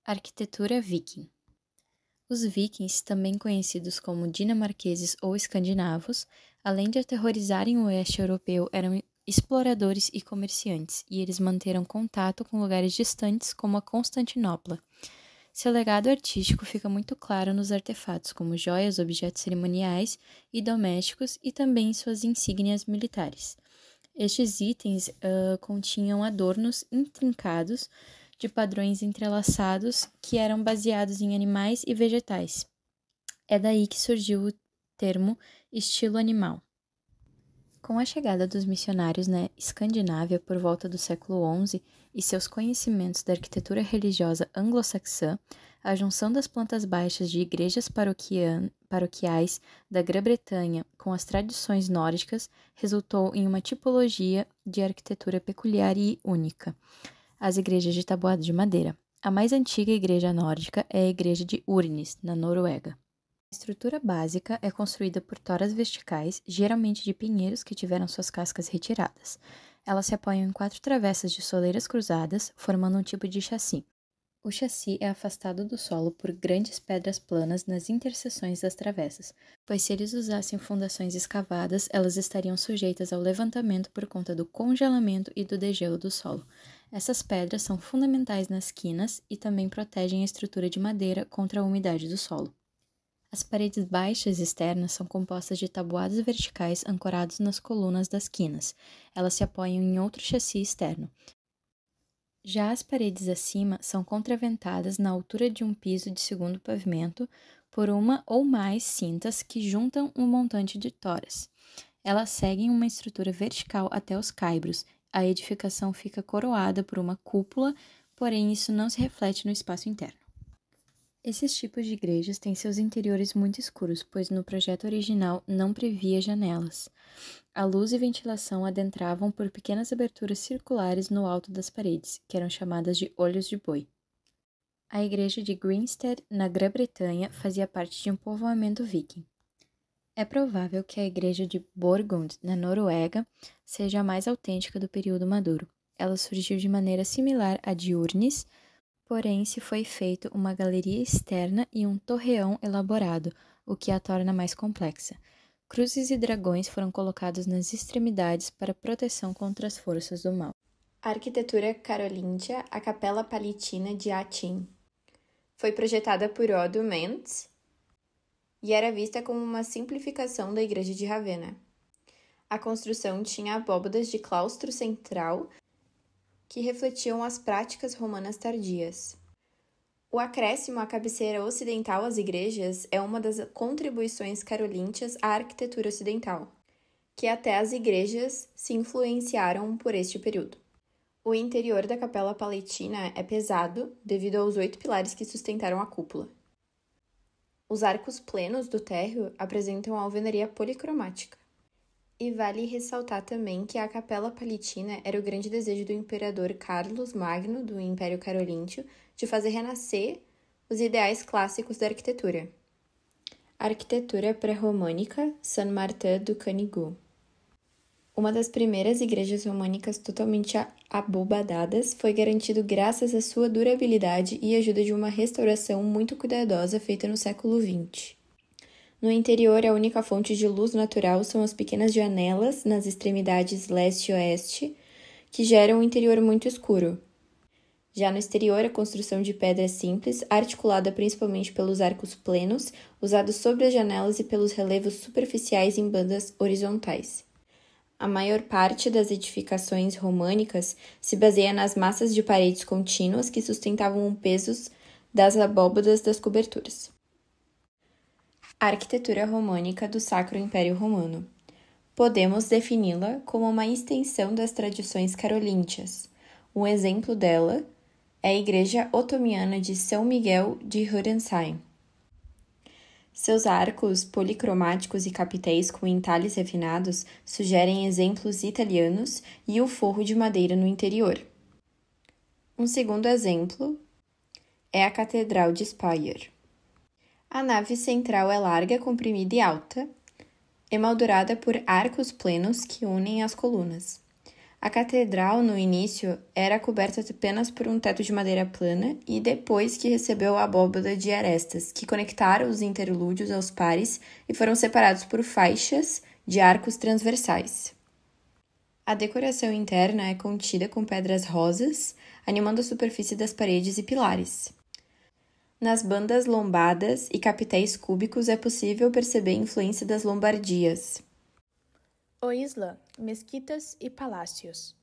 Arquitetura viking. Os vikings, também conhecidos como dinamarqueses ou escandinavos, além de aterrorizarem o oeste europeu, eram exploradores e comerciantes, e eles manteram contato com lugares distantes como a Constantinopla. Seu legado artístico fica muito claro nos artefatos como joias, objetos cerimoniais e domésticos e também em suas insígnias militares. Estes itens continham adornos intrincados de padrões entrelaçados que eram baseados em animais e vegetais. É daí que surgiu o termo estilo animal. Com a chegada dos missionários na Escandinávia por volta do século XI e seus conhecimentos da arquitetura religiosa anglo-saxã, a junção das plantas baixas de igrejas paroquiais da Grã-Bretanha com as tradições nórdicas resultou em uma tipologia de arquitetura peculiar e única. As igrejas de tabuada de madeira. A mais antiga igreja nórdica é a igreja de Urnes, na Noruega. A estrutura básica é construída por toras verticais, geralmente de pinheiros que tiveram suas cascas retiradas. Elas se apoiam em 4 travessas de soleiras cruzadas, formando um tipo de chassi. O chassi é afastado do solo por grandes pedras planas nas interseções das travessas, pois se eles usassem fundações escavadas, elas estariam sujeitas ao levantamento por conta do congelamento e do degelo do solo. Essas pedras são fundamentais nas quinas e também protegem a estrutura de madeira contra a umidade do solo. As paredes baixas externas são compostas de tabuados verticais ancorados nas colunas das quinas. Elas se apoiam em outro chassi externo. Já as paredes acima são contraventadas na altura de um piso de segundo pavimento por uma ou mais cintas que juntam um montante de toras. Elas seguem uma estrutura vertical até os caibros. A edificação fica coroada por uma cúpula, porém isso não se reflete no espaço interno. Esses tipos de igrejas têm seus interiores muito escuros, pois no projeto original não previa janelas. A luz e ventilação adentravam por pequenas aberturas circulares no alto das paredes, que eram chamadas de olhos de boi. A igreja de Grinstead, na Grã-Bretanha, fazia parte de um povoamento viking. É provável que a igreja de Borgund, na Noruega, seja a mais autêntica do período maduro. Ela surgiu de maneira similar à de Urnes, porém se foi feito uma galeria externa e um torreão elaborado, o que a torna mais complexa. Cruzes e dragões foram colocados nas extremidades para proteção contra as forças do mal. Arquitetura carolíngia, a Capela Palatina de Aachen. Foi projetada por Odo Mentz e era vista como uma simplificação da igreja de Ravenna. A construção tinha abóbadas de claustro central que refletiam as práticas romanas tardias. O acréscimo à cabeceira ocidental às igrejas é uma das contribuições carolíngias à arquitetura ocidental, que até as igrejas se influenciaram por este período. O interior da Capela Palatina é pesado devido aos 8 pilares que sustentaram a cúpula. Os arcos plenos do térreo apresentam alvenaria policromática. E vale ressaltar também que a Capela Palatina era o grande desejo do imperador Carlos Magno, do Império Carolíngio, de fazer renascer os ideais clássicos da arquitetura. Arquitetura pré-românica, Saint-Martin du Canigou. Uma das primeiras igrejas românicas totalmente abobadadas foi garantido graças à sua durabilidade e ajuda de uma restauração muito cuidadosa feita no século XX. No interior, a única fonte de luz natural são as pequenas janelas nas extremidades leste e oeste, que geram um interior muito escuro. Já no exterior, a construção de pedra simples, articulada principalmente pelos arcos plenos, usados sobre as janelas e pelos relevos superficiais em bandas horizontais. A maior parte das edificações românicas se baseia nas massas de paredes contínuas que sustentavam o peso das abóbadas das coberturas. A arquitetura românica do Sacro Império Romano. Podemos defini-la como uma extensão das tradições carolíngias. Um exemplo dela é a Igreja Otomiana de São Miguel de Rudensheim. Seus arcos policromáticos e capitéis com entalhes refinados sugerem exemplos italianos e o forro de madeira no interior. Um segundo exemplo é a Catedral de Speyer. A nave central é larga, comprimida e alta, emoldurada por arcos plenos que unem as colunas. A catedral, no início, era coberta apenas por um teto de madeira plana e depois que recebeu a abóbada de arestas, que conectaram os interlúdios aos pares e foram separados por faixas de arcos transversais. A decoração interna é contida com pedras rosas, animando a superfície das paredes e pilares. Nas bandas lombadas e capitéis cúbicos é possível perceber a influência das lombardias. O Islã, mesquitas e palácios.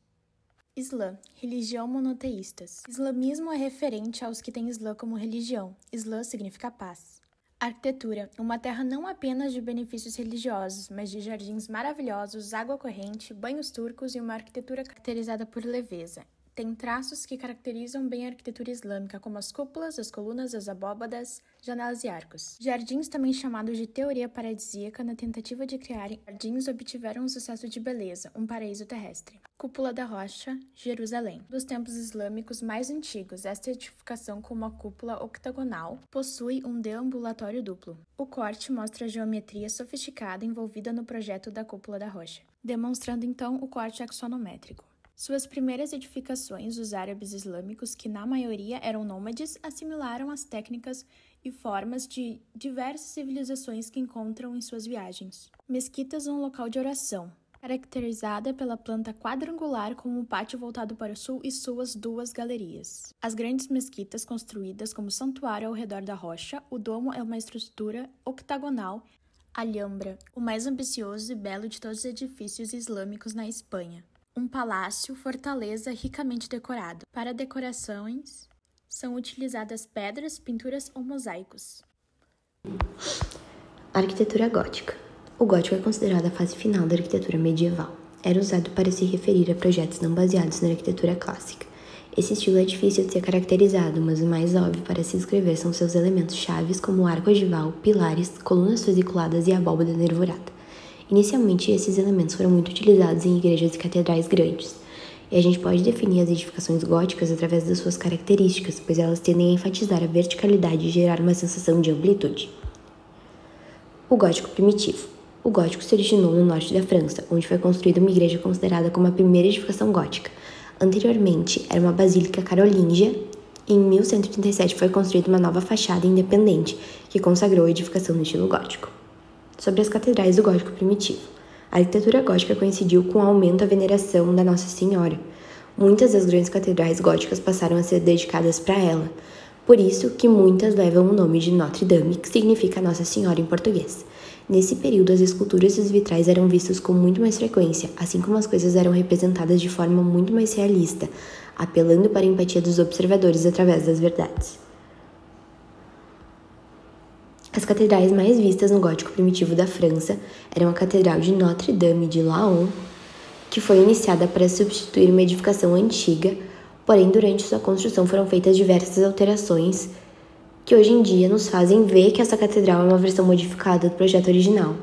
Islã, religião monoteístas. Islamismo é referente aos que têm Islã como religião. Islã significa paz. Arquitetura, uma terra não apenas de benefícios religiosos, mas de jardins maravilhosos, água corrente, banhos turcos e uma arquitetura caracterizada por leveza. Tem traços que caracterizam bem a arquitetura islâmica, como as cúpulas, as colunas, as abóbadas, janelas e arcos. Jardins, também chamados de teoria paradisíaca, na tentativa de criar jardins, obtiveram um sucesso de beleza, um paraíso terrestre. Cúpula da Rocha, Jerusalém. Dos templos islâmicos mais antigos, esta edificação com uma cúpula octagonal possui um deambulatório duplo. O corte mostra a geometria sofisticada envolvida no projeto da Cúpula da Rocha, demonstrando então o corte axonométrico. Suas primeiras edificações, os árabes islâmicos, que na maioria eram nômades, assimilaram as técnicas e formas de diversas civilizações que encontram em suas viagens. Mesquitas, um local de oração, caracterizada pela planta quadrangular com um pátio voltado para o sul e suas duas galerias. As grandes mesquitas construídas como santuário ao redor da rocha, o domo é uma estrutura octagonal, Alhambra, o mais ambicioso e belo de todos os edifícios islâmicos na Espanha. Um palácio, fortaleza ricamente decorado. Para decorações, são utilizadas pedras, pinturas ou mosaicos. Arquitetura gótica. O gótico é considerado a fase final da arquitetura medieval. Era usado para se referir a projetos não baseados na arquitetura clássica. Esse estilo é difícil de ser caracterizado, mas o mais óbvio para se descrever são seus elementos chaves como o arco ogival, pilares, colunas fasciculadas e a abóbada nervurada. Inicialmente, esses elementos foram muito utilizados em igrejas e catedrais grandes, e a gente pode definir as edificações góticas através das suas características, pois elas tendem a enfatizar a verticalidade e gerar uma sensação de amplitude. O gótico primitivo. O gótico se originou no norte da França, onde foi construída uma igreja considerada como a primeira edificação gótica. Anteriormente, era uma basílica carolíngia, e em 1137 foi construída uma nova fachada independente, que consagrou a edificação no estilo gótico. Sobre as catedrais do gótico primitivo. A arquitetura gótica coincidiu com o aumento da veneração da Nossa Senhora. Muitas das grandes catedrais góticas passaram a ser dedicadas para ela, por isso que muitas levam o nome de Notre Dame, que significa Nossa Senhora em português. Nesse período, as esculturas e os vitrais eram vistos com muito mais frequência, assim como as coisas eram representadas de forma muito mais realista, apelando para a empatia dos observadores através das verdades. As catedrais mais vistas no gótico primitivo da França eram a Catedral de Notre Dame de Laon, que foi iniciada para substituir uma edificação antiga, porém durante sua construção foram feitas diversas alterações que hoje em dia nos fazem ver que essa catedral é uma versão modificada do projeto original.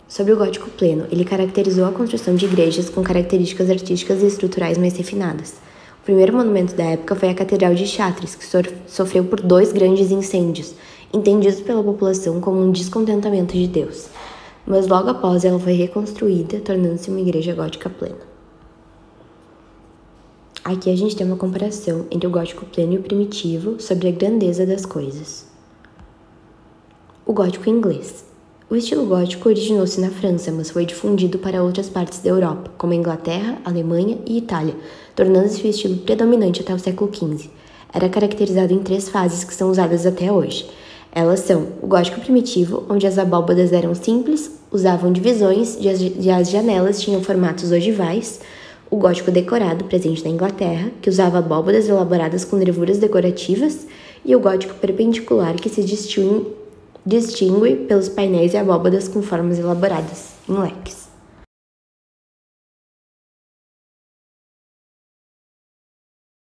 Sobre o gótico pleno, ele caracterizou a construção de igrejas com características artísticas e estruturais mais refinadas. O primeiro monumento da época foi a Catedral de Chartres, que sofreu por 2 grandes incêndios, entendidos pela população como um descontentamento de Deus. Mas logo após ela foi reconstruída, tornando-se uma igreja gótica plena. Aqui a gente tem uma comparação entre o gótico pleno e o primitivo sobre a grandeza das coisas. O gótico inglês. O estilo gótico originou-se na França, mas foi difundido para outras partes da Europa, como a Inglaterra, Alemanha e Itália, tornando-se o estilo predominante até o século XV. Era caracterizado em 3 fases que são usadas até hoje. Elas são o gótico primitivo, onde as abóbadas eram simples, usavam divisões e as janelas tinham formatos ogivais, o gótico decorado, presente na Inglaterra, que usava abóbadas elaboradas com nervuras decorativas, e o gótico perpendicular, que se distingue pelos painéis e abóbadas com formas elaboradas em leques.